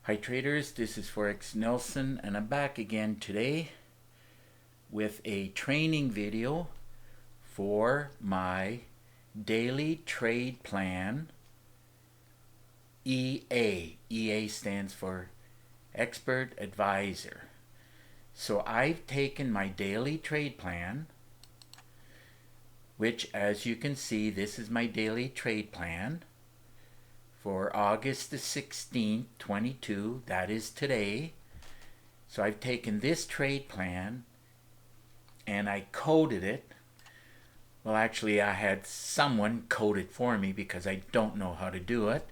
Hi traders, this is Forex Nelson and I'm back again today with a training video for my daily trade plan EA. EA stands for Expert Advisor. So I've taken my daily trade plan, which as you can see, this is my daily trade plan for August the 16th, 22, that is today. So I've taken this trade plan and I coded it. Well, actually I had someone code it for me because I don't know how to do it.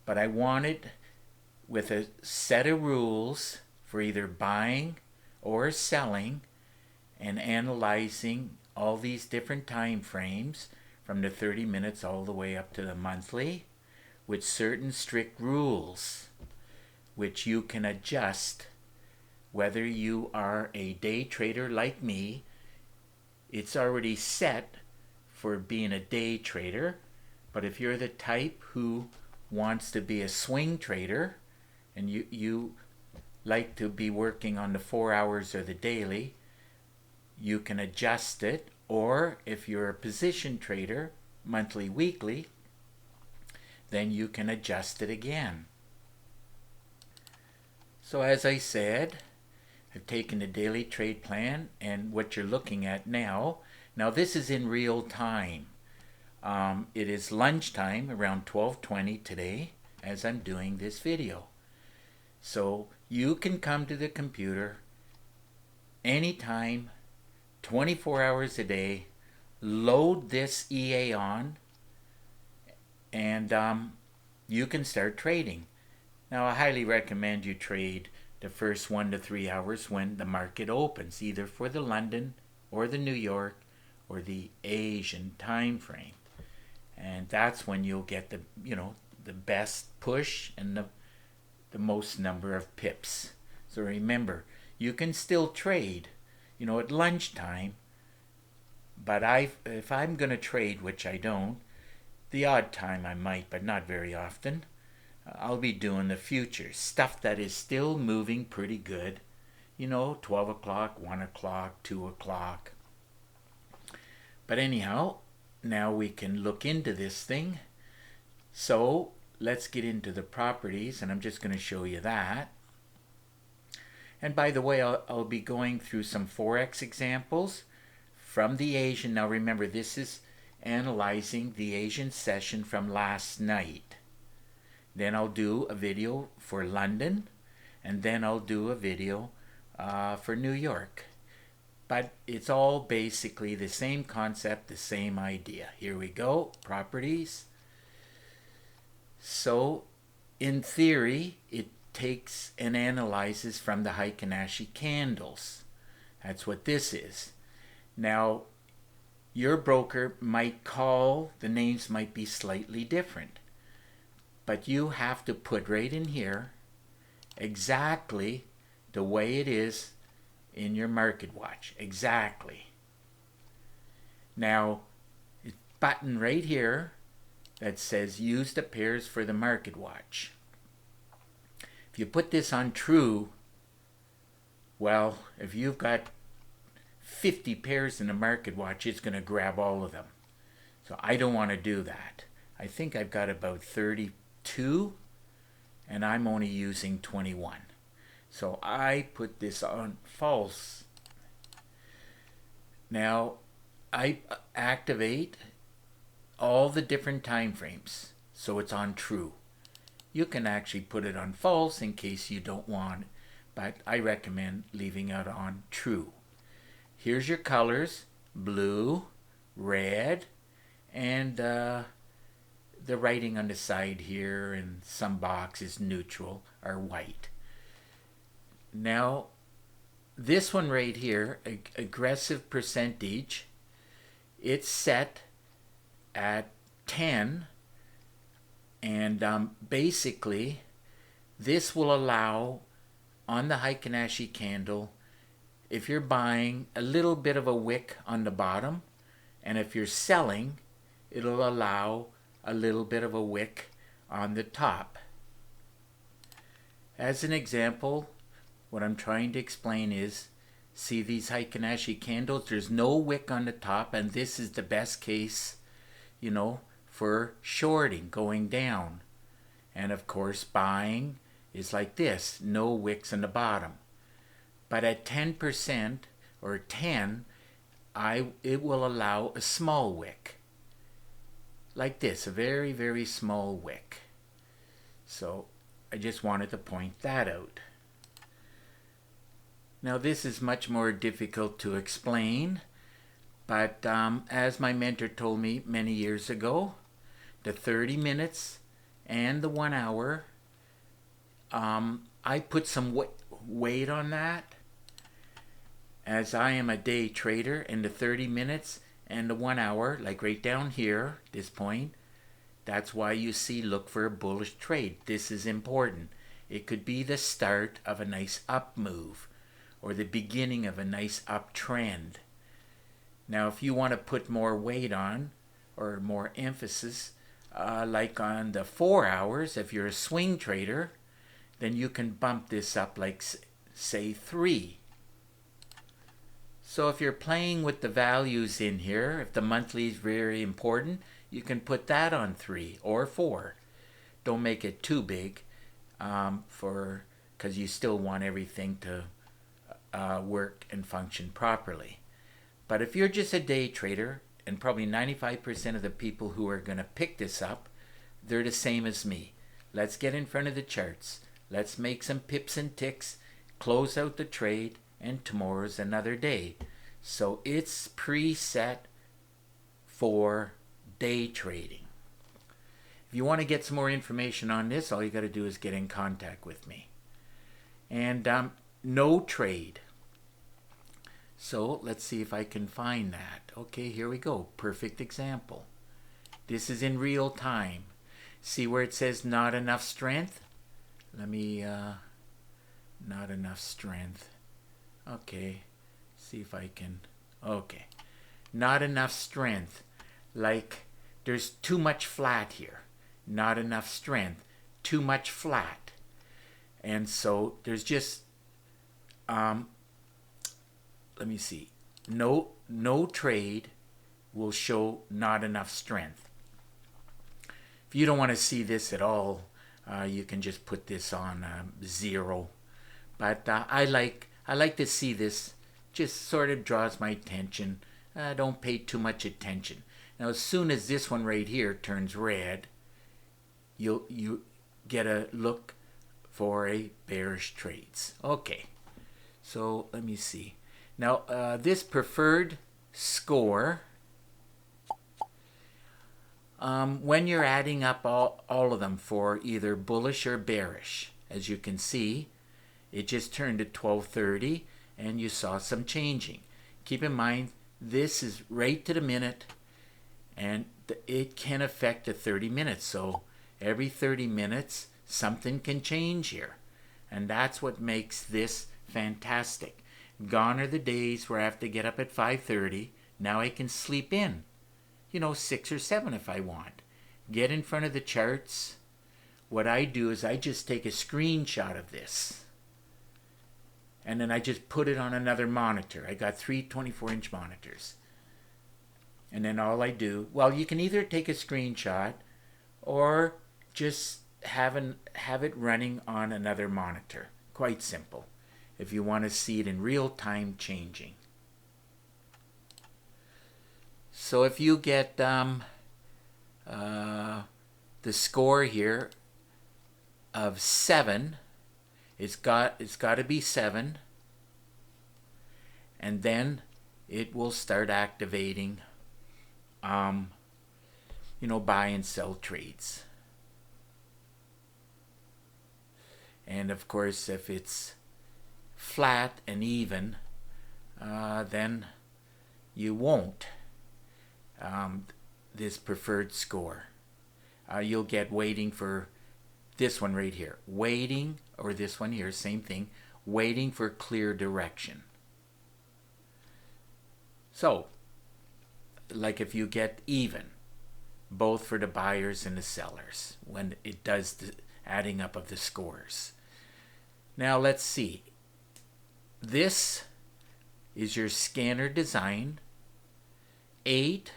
But I wanted with a set of rules for either buying or selling and analyzing all these different time frames from the 30 minutes all the way up to the monthly, with certain strict rules which you can adjust whether you are a day trader like me. It's already set for being a day trader, but if you're the type who wants to be a swing trader and you like to be working on the 4 hours or the daily, you can adjust it. Or if you're a position trader, monthly, weekly, then you can adjust it again. So as I said, I've taken the daily trade plan, and what you're looking at now this is in real time. It is lunchtime around 12:20 today as I'm doing this video. So you can come to the computer anytime, 24 hours a day, load this EA on, and you can start trading. Now I highly recommend you trade the first 1 to 3 hours when the market opens, either for the London or the New York or the Asian time frame. And that's when you'll get the best push and the most number of pips. So remember, you can still trade at lunchtime, but if I'm going to trade, which I don't, the odd time I might, but not very often, I'll be doing the futures, stuff that is still moving pretty good, 12 o'clock, 1 o'clock, 2 o'clock. But anyhow, now we can look into this thing. So let's get into the properties, and I'm just going to show you that. And by the way, I'll be going through some Forex examples from the Asian. Now remember, this is analyzing the Asian session from last night. Then I'll do a video for London, and then I'll do a video for New York. But it's all basically the same concept, the same idea. Here we go, properties. So in theory, it takes and analyzes from the Heikin Ashi candles. That's what this is. Now, your broker might call, the names might be slightly different, but you have to put right in here exactly the way it is in your market watch. Exactly. Now, button right here that says use the pairs for the market watch. If you put this on true, well, if you've got 50 pairs in the market watch, it's going to grab all of them. So I don't want to do that. I think I've got about 32 and I'm only using 21. So I put this on false. Now I activate all the different time frames so it's on true. You can actually put it on false in case you don't want it, but I recommend leaving it on true. Here's your colors: blue, red, and the writing on the side here in some boxes, neutral, are white. Now, this one right here, aggressive percentage, it's set at 10, and basically this will allow on the Heikin Ashi candle, if you're buying, a little bit of a wick on the bottom, and if you're selling, it'll allow a little bit of a wick on the top. As an example, what I'm trying to explain is, see these Heikin Ashi candles? There's no wick on the top, and this is the best case, for shorting, going down. And of course, buying is like this, no wicks on the bottom. But at 10% or 10, it will allow a small wick. Like this, a very, very small wick. So I just wanted to point that out. Now this is much more difficult to explain, but as my mentor told me many years ago, the 30 minutes and the 1 hour, I put some weight on that, as I am a day trader, in the 30 minutes and the 1 hour, like right down here, this point. That's why you see, look for a bullish trade. This is important. It could be the start of a nice up move or the beginning of a nice uptrend. Now, if you want to put more weight on or more emphasis, like on the 4 hours, if you're a swing trader, then you can bump this up like, say, 3. So if you're playing with the values in here, if the monthly is very important, you can put that on 3 or 4. Don't make it too big, because you still want everything to work and function properly. But if you're just a day trader, and probably 95% of the people who are going to pick this up, they're the same as me. Let's get in front of the charts. Let's make some pips and ticks, close out the trade, and tomorrow's another day. So it's preset for day trading. If you want to get some more information on this, all you got to do is get in contact with me. And no trade. So let's see if I can find that. Okay, here we go. Perfect example. This is in real time. See where it says not enough strength? Let me, not enough strength. Okay, see if I can, okay. Not enough strength. Like there's too much flat here. Not enough strength. Too much flat. And so there's just, let me see. No trade will show not enough strength. If you don't want to see this at all, you can just put this on 0. But I like to see this. Just sort of draws my attention. Don't pay too much attention. Now, as soon as this one right here turns red, you get a look for a bearish trades. Okay, so let me see. Now, this preferred score, when you're adding up all of them for either bullish or bearish, as you can see, it just turned at 12:30 and you saw some changing. Keep in mind, this is right to the minute, and it can affect the 30 minutes. So every 30 minutes, something can change here. And that's what makes this fantastic. Gone are the days where I have to get up at 5:30. Now I can sleep in, 6 or 7 if I want. Get in front of the charts. What I do is I just take a screenshot of this. And then I just put it on another monitor. I got 3 24-inch monitors. And then all I do, well, you can either take a screenshot or just have it running on another monitor. Quite simple, if you want to see it in real time changing. So if you get the score here of 7, it's got to be 7, and then it will start activating buy and sell trades. And of course, if it's flat and even, then you won't. This preferred score. You'll get waiting for this one right here. Waiting, or this one here, same thing. Waiting for clear direction. So, like if you get even, both for the buyers and the sellers, when it does the adding up of the scores. Now let's see. This is your scanner design. 8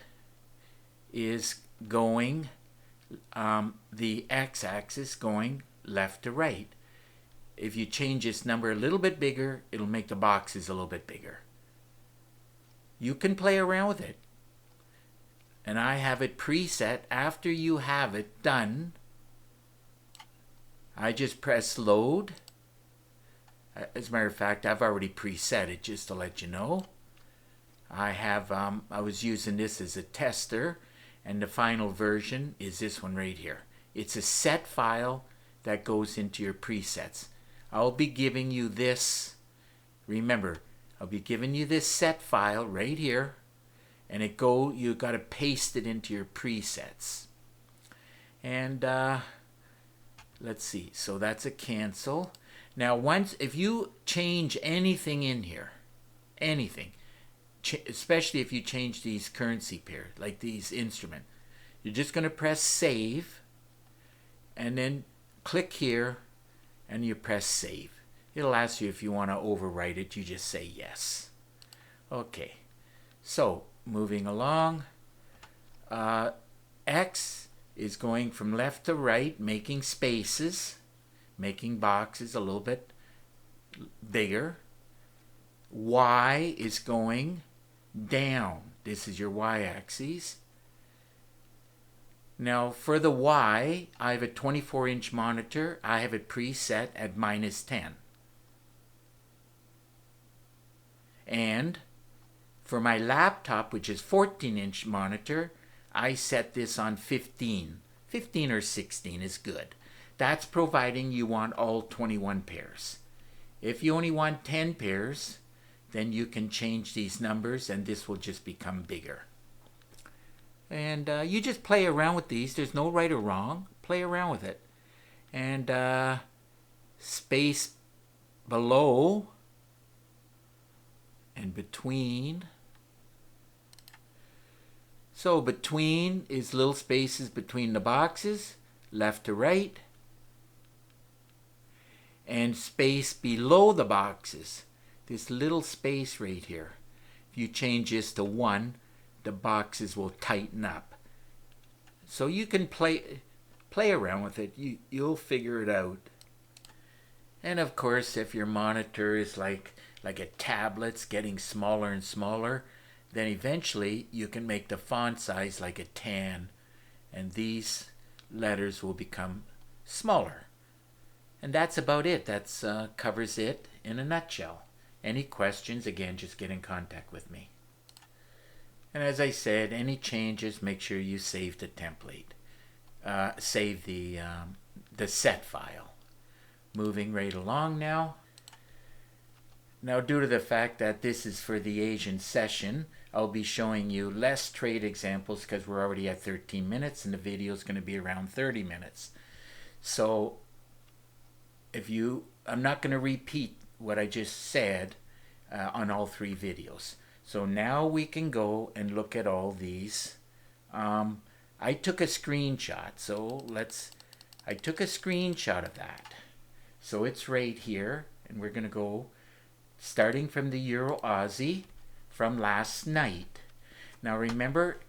is going, the x-axis going left to right. If you change this number a little bit bigger, it'll make the boxes a little bit bigger. You can play around with it. And I have it preset. After you have it done, I just press load. As a matter of fact, I've already preset it just to let you know. I was using this as a tester, and the final version is this one right here. It's a set file that goes into your presets. I'll be giving you this, remember, I'll be giving you this set file right here, and you got to paste it into your presets. And let's see, so that's a cancel. Now if you change anything in here, anything, especially if you change these currency pairs, like these instrument, you're just going to press save, and then click here, and you press save. It'll ask you if you want to overwrite it. You just say yes. Okay, so moving along, X is going from left to right, making spaces, making boxes a little bit bigger. Y is going down. This is your y-axis. Now for the Y, I have a 24-inch monitor. I have it preset at -10. And for my laptop, which is 14-inch monitor, I set this on 15. 15 or 16 is good. That's providing you want all 21 pairs. If you only want 10 pairs, then you can change these numbers and this will just become bigger. And you just play around with these. There's no right or wrong. Play around with it. And space below and between. So between is little spaces between the boxes, left to right. And space below the boxes, this little space right here. If you change this to 1, the boxes will tighten up. So you can play around with it. You'll figure it out. And of course, if your monitor is like a tablet's getting smaller and smaller, then eventually you can make the font size like a 10, and these letters will become smaller. And that's about it. That covers it in a nutshell. Any questions, again, just get in contact with me. And as I said, any changes, make sure you save the template. Save the set file. Moving right along now. Now, due to the fact that this is for the Asian session, I'll be showing you less trade examples because we're already at 13 minutes and the video is going to be around 30 minutes. So, I'm not going to repeat what I just said on all 3 videos. So now we can go and look at all these. I took a screenshot, so I took a screenshot of that. So it's right here, and we're going to go starting from the Euro Aussie from last night. Now remember,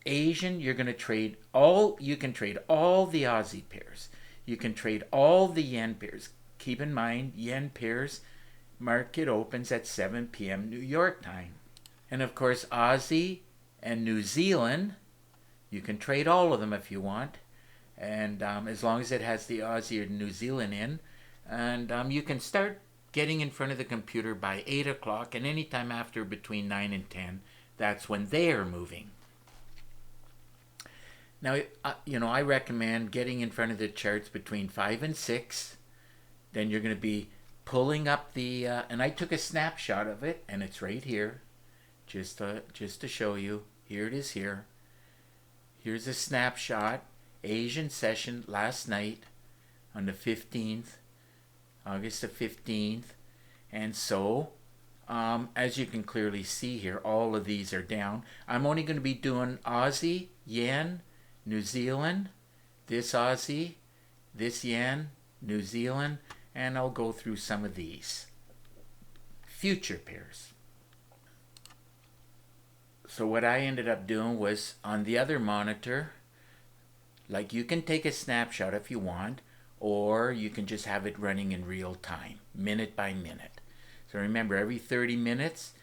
Asian, you're going to trade you can trade all the Aussie pairs. You can trade all the yen pairs. Keep in mind, yen pairs market opens at 7 p.m. New York time. And of course, Aussie and New Zealand, you can trade all of them if you want. And as long as it has the Aussie or New Zealand in. And you can start getting in front of the computer by 8 o'clock, and anytime after between 9 and 10, that's when they are moving. Now, I recommend getting in front of the charts between 5 and 6. Then you're going to be pulling up the, and I took a snapshot of it, and it's right here, just to show you. Here it is here. Here's a snapshot, Asian session last night on the 15th, August the 15th. And so, as you can clearly see here, all of these are down. I'm only going to be doing Aussie, yen, New Zealand, this Aussie, this yen, New Zealand, and I'll go through some of these. Future pairs. So what I ended up doing was on the other monitor, like you can take a snapshot if you want, or you can just have it running in real time, minute by minute. So remember, every 30 minutes,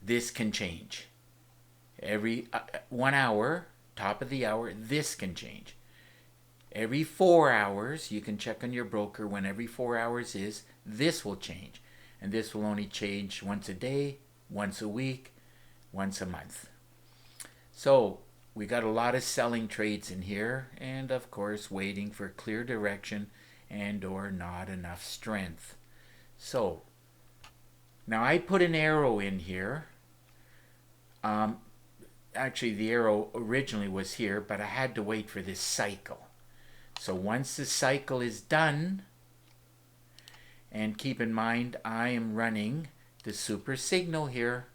this can change. Every 1 hour, top of the hour, this can change. Every 4 hours, you can check on your broker when every 4 hours is, this will change. And this will only change once a day, once a week, once a month. So we got a lot of selling trades in here, and of course waiting for clear direction and or not enough strength. So now I put an arrow in here. Actually the arrow originally was here, but I had to wait for this cycle. So once the cycle is done, and keep in mind I am running the super signal here,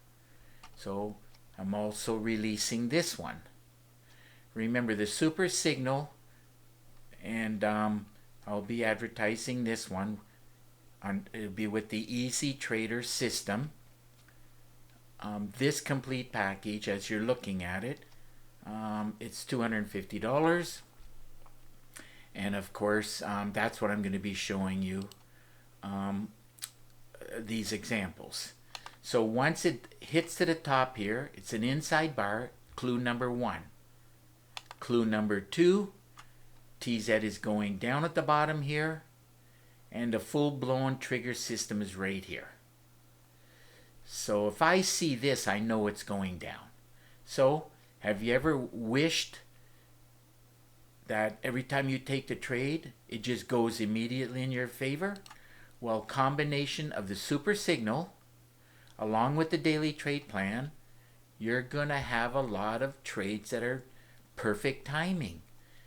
so I'm also releasing this one. Remember the super signal, and I'll be advertising this one. It'll be with the Easy Trader system. This complete package, as you're looking at it, it's $250. And of course, that's what I'm going to be showing you, these examples. So once it hits to the top here, it's an inside bar, clue number 1. Clue number 2, TZ is going down at the bottom here, and the full-blown trigger system is right here. So if I see this, I know it's going down. So have you ever wished that every time you take the trade, it just goes immediately in your favor? Well, combination of the super signal along with the daily trade plan, you're going to have a lot of trades that are perfect timing.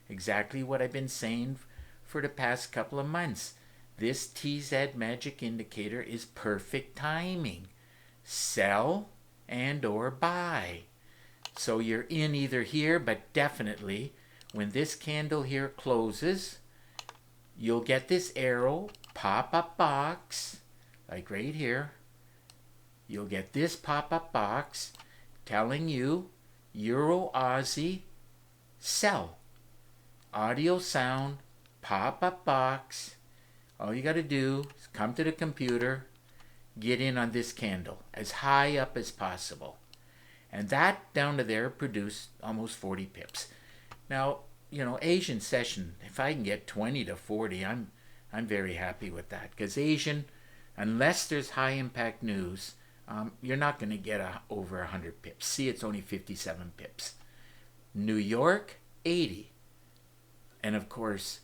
Exactly what I've been saying for the past couple of months. This TZ magic indicator is perfect timing. Sell and or buy. So you're in either here, but definitely when this candle here closes, you'll get this arrow, pop-up box, like right here. You'll get this pop-up box telling you Euro Aussie sell. Audio sound, pop-up box. All you got to do is come to the computer, get in on this candle as high up as possible. And that down to there produced almost 40 pips. Now, you know, Asian session, if I can get 20 to 40, I'm very happy with that. Because Asian, unless there's high impact news, you're not going to get over 100 pips. See, it's only 57 pips. New York, 80. And of course,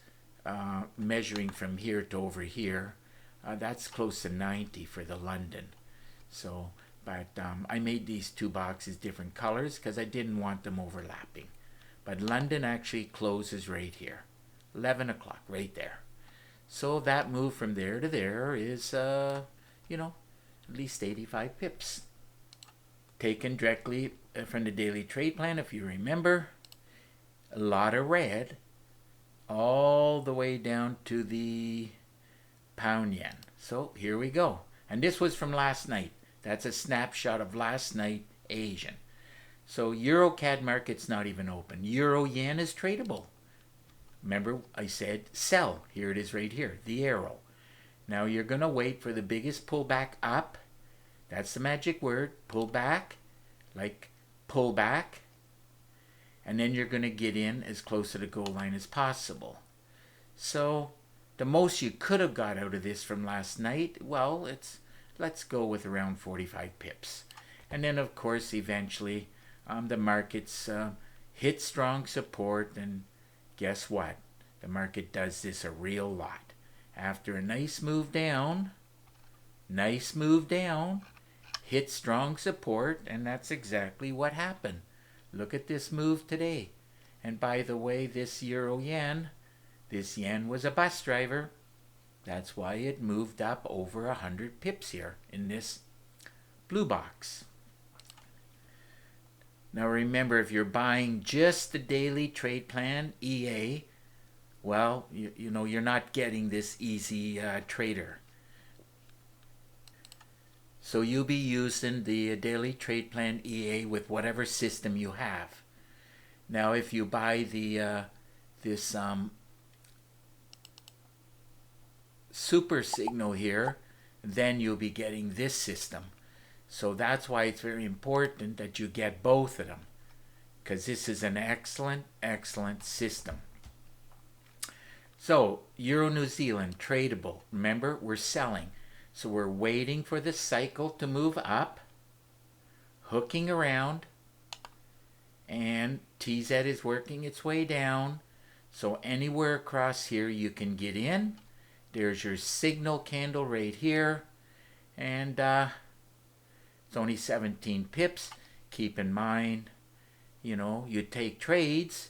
measuring from here to over here, that's close to 90 for the London. So, but I made these two boxes different colors because I didn't want them overlapping. But London actually closes right here, 11 o'clock, right there. So that move from there to there is, you know, at least 85 pips. Taken directly from the daily trade plan, if you remember, a lot of red, all the way down to the pound yen. So here we go. And this was from last night. That's a snapshot of last night Asian. So Euro CAD market's not even open. Euro yen is tradable. Remember I said sell. Here it is right here, the arrow. Now you're going to wait for the biggest pullback up. That's the magic word, pull back, like pull back. And then you're going to get in as close to the goal line as possible. So the most you could have got out of this from last night, well, let's go with around 45 pips. And then of course eventually the markets hit strong support, and guess what? The market does this a real lot. After a nice move down, hit strong support, and that's exactly what happened. Look at this move today. And by the way, this euro yen, this yen was a bus driver. That's why it moved up over 100 pips here in this blue box. Now remember, if you're buying just the daily trade plan, EA, well, you know, you're not getting this easy trader. So you'll be using the daily trade plan EA with whatever system you have. Now, if you buy the this super signal here, then you'll be getting this system. So that's why it's very important that you get both of them, because this is an excellent, excellent system. So Euro New Zealand tradable. Remember, we're selling. So we're waiting for the cycle to move up, hooking around, and TZ is working its way down. So anywhere across here you can get in. There's your signal candle right here, and it's only 17 pips. Keep in mind, you know, you take trades.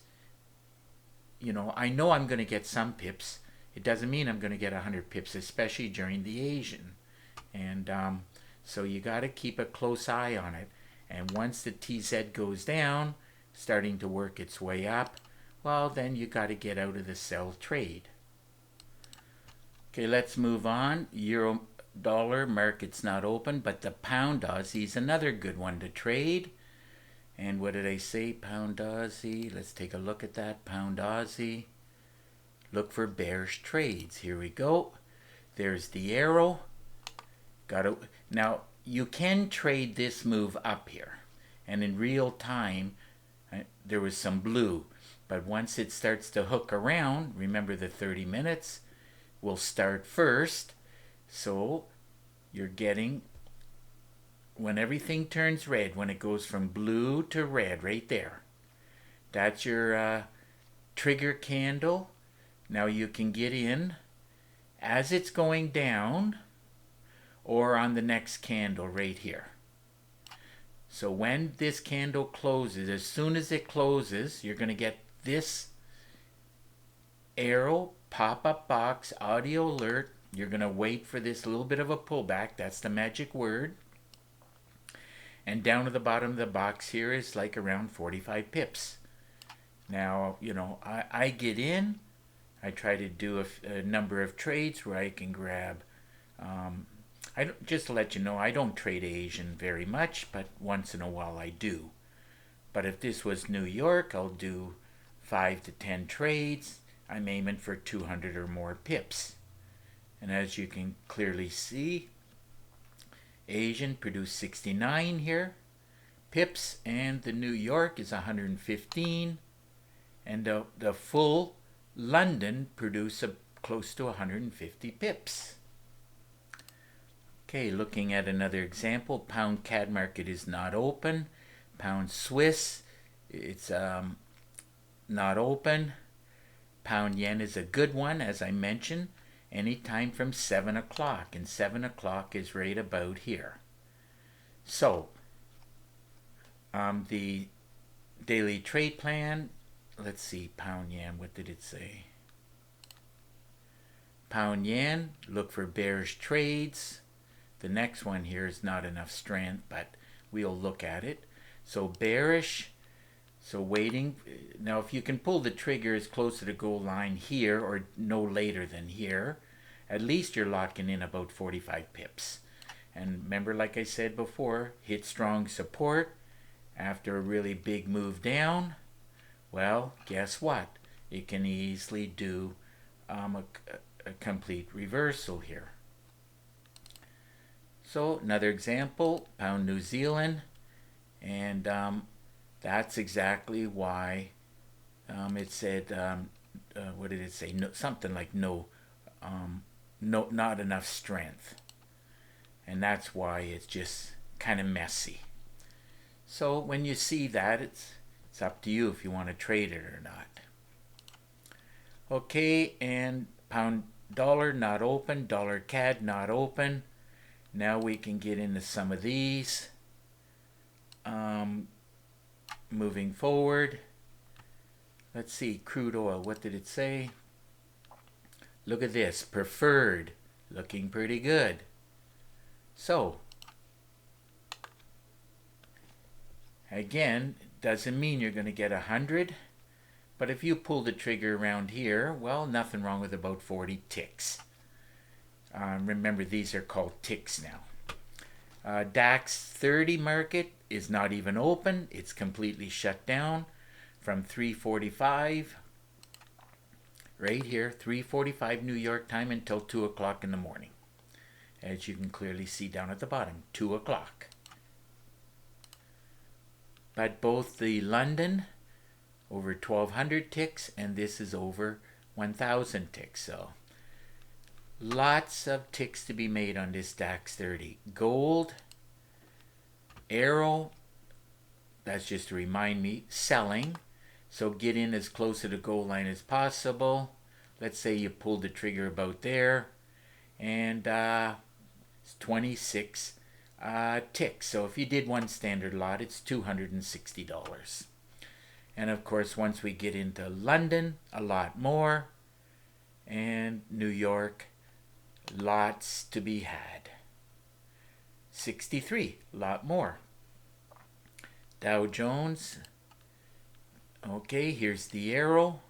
You know I'm going to get some pips. It doesn't mean I'm going to get 100 pips, especially during the Asian. And so you got to keep a close eye on it. And once the TZ goes down, starting to work its way up, well, then you got to get out of the sell trade. Okay, let's move on. Euro dollar market's not open, but the pound Aussie is another good one to trade. And what did I say? Pound Aussie. Let's take a look at that. Pound Aussie. Look for bearish trades. Here we go. There's the arrow. Now, you can trade this move up here. And in real time, there was some blue. But once it starts to hook around, remember the 30 minutes will start first. So you're getting, when everything turns red, when it goes from blue to red right there, that's your trigger candle. Now you can get in as it's going down or on the next candle right here. So when this candle closes, as soon as it closes, you're going to get this arrow, pop-up box, audio alert. You're going to wait for this little bit of a pullback. That's the magic word. And down at the bottom of the box here is like around 45 pips. Now, you know, I get in. I try to do a number of trades where I can grab. Just to let you know, I don't trade Asian very much, but once in a while I do. But if this was New York, I'll do 5 to 10 trades. I'm aiming for 200 or more pips. And as you can clearly see, Asian produced 69 here pips, and the New York is 115, and the full London produced close to 150 pips. Okay, looking at another example, pound CAD market is not open. Pound Swiss, it's not open. Pound yen is a good one, as I mentioned, anytime from 7 o'clock, and 7 o'clock is right about here. So, the daily trade plan, let's see, pound yen, what did it say? Pound yen, look for bearish trades. The next one here is not enough strength, but we'll look at it. So bearish, so waiting. Now if you can pull the trigger as close to the goal line here or no later than here, at least you're locking in about 45 pips. And remember, like I said before, hit strong support after a really big move down. Well, guess what? It can easily do a complete reversal here. So another example, pound New Zealand, and that's exactly why it said, what did it say? No, something like no, not enough strength, and that's why it's just kind of messy. So when you see that, it's up to you if you want to trade it or not. Okay, and pound dollar not open, dollar CAD not open. Now we can get into some of these. Moving forward, let's see, crude oil, what did it say? Look at this, preferred, looking pretty good. So, again, doesn't mean you're going to get 100, But if you pull the trigger around here, well, nothing wrong with about 40 ticks. Remember, these are called ticks now. DAX 30 market is not even open. It's completely shut down from 3:45 right here, 3:45 New York time until 2 o'clock in the morning. As you can clearly see down at the bottom, 2 o'clock. But both the London over 1,200 ticks and this is over 1,000 ticks. So lots of ticks to be made on this DAX 30. Gold, arrow, that's just to remind me, selling. So get in as close to the goal line as possible. Let's say you pulled the trigger about there. And it's 26 ticks. So if you did one standard lot, it's $260. And of course, once we get into London, a lot more. And New York, lots to be had. 63, a lot more. Dow Jones, okay, here's the arrow.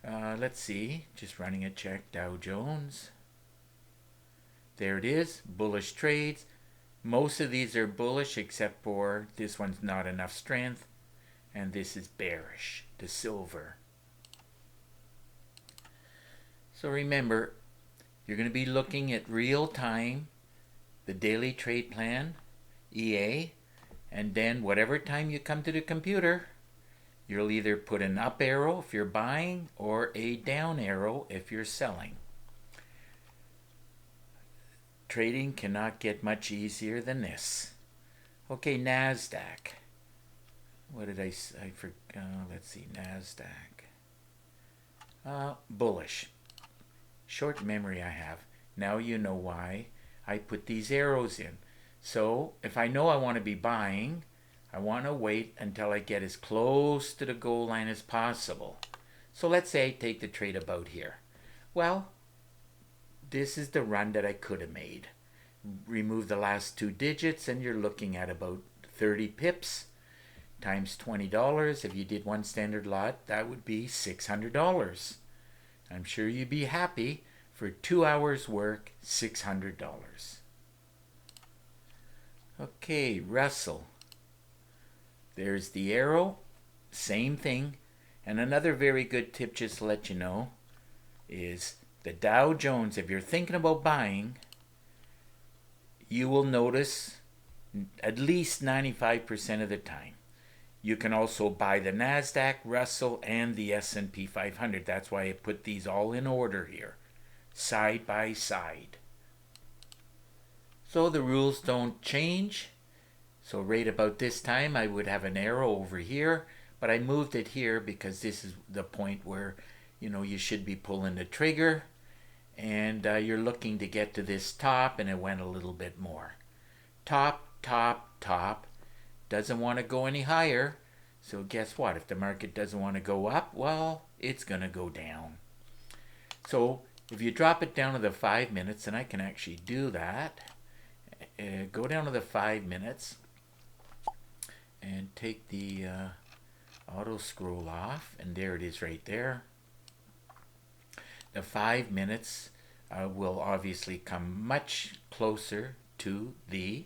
Let's see, just running a check, Dow Jones. There it is, bullish trades. Most of these are bullish except for this one's not enough strength. And this is bearish, the silver. So remember, you're going to be looking at real time, the daily trade plan, EA, and then whatever time you come to the computer, you'll either put an up arrow if you're buying or a down arrow if you're selling. Trading cannot get much easier than this. Okay, NASDAQ. What did I forgot? Let's see, NASDAQ. Bullish. Short memory I have. Now you know why I put these arrows in. So if I know I want to be buying, I want to wait until I get as close to the goal line as possible. So let's say I take the trade about here. Well, this is the run that I could have made. Remove the last two digits and you're looking at about 30 pips times $20. If you did one standard lot, that would be $600. I'm sure you'd be happy for 2 hours work, $600. Okay, Russell. There's the arrow, same thing. And another very good tip, just to let you know, is the Dow Jones. If you're thinking about buying, you will notice at least 95% of the time. You can also buy the NASDAQ, Russell, and the S&P 500. That's why I put these all in order here, side by side. So the rules don't change. So right about this time, I would have an arrow over here, but I moved it here because this is the point where, you should be pulling the trigger, and you're looking to get to this top, and it went a little bit more. Top, top, top. Doesn't want to go any higher. So guess what? If the market doesn't want to go up, well, it's going to go down. So if you drop it down to the 5 minutes, and I can actually do that, go down to the 5 minutes and take the auto scroll off, and there it is right there. The 5 minutes will obviously come much closer to the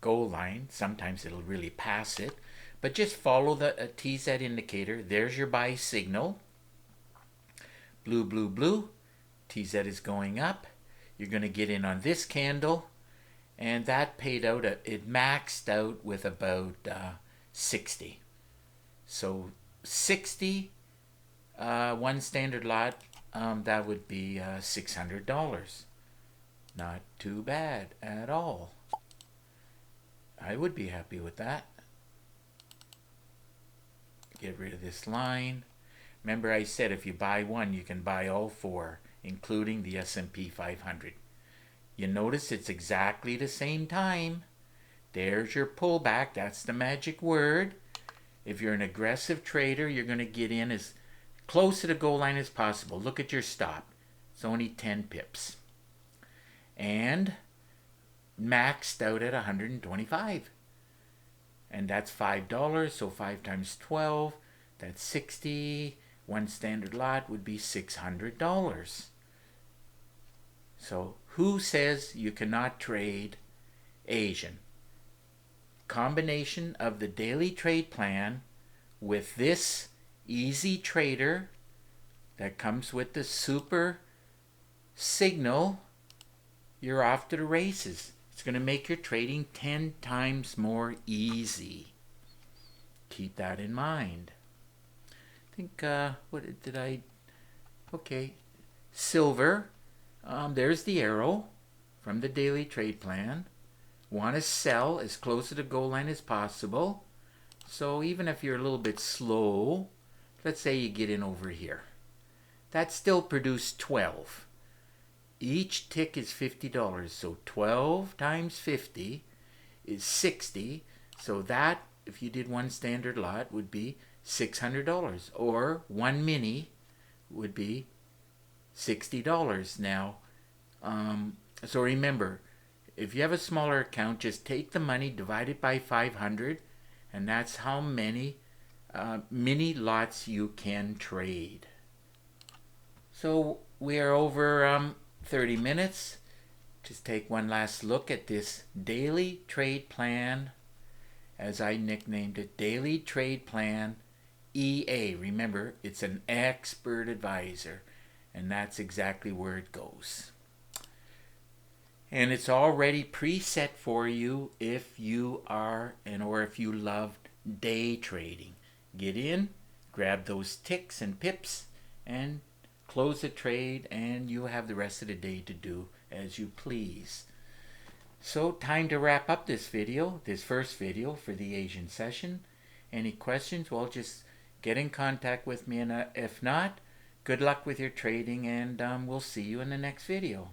goal line. Sometimes it'll really pass it, but just follow the TZ indicator. There's your buy signal. Blue, blue, blue. TZ is going up. You're going to get in on this candle, and that paid out, it maxed out with about 60. So 60, one standard lot, that would be $600. Not too bad at all. I would be happy with that. Get rid of this line. Remember I said if you buy one, you can buy all four, including the S&P 500. You notice it's exactly the same time. There's your pullback. That's the magic word. If you're an aggressive trader, you're going to get in as close to the goal line as possible. Look at your stop. It's only 10 pips. And maxed out at 125. and that's $5. So 5 times 12, that's 60. One standard lot would be $600. So who says you cannot trade Asian? Combination of the daily trade plan with this easy trader that comes with the super signal, you're off to the races. It's going to make your trading 10 times more easy. Keep that in mind. I think, what did I, okay, silver, there's the arrow from the daily trade plan. Want to sell as close to the goal line as possible. So even if you're a little bit slow, let's say you get in over here. That still produced 12. Each tick is $50, so 12 times 50 is 60. So that, if you did one standard lot, would be $600, or one mini would be $60. Now, so remember, if you have a smaller account, just take the money, divide it by 500, and that's how many mini lots you can trade. So we are over 30 minutes. Just take one last look at this daily trade plan, as I nicknamed it, Daily Trade Plan EA. Remember, it's an expert advisor, and that's exactly where it goes. And it's already preset for you if you are or if you love day trading. Get in, grab those ticks and pips, and close the trade, and you have the rest of the day to do as you please. So time to wrap up this video, this first video for the Asian session. Any questions? Well, just get in contact with me, and if not, good luck with your trading, and we'll see you in the next video.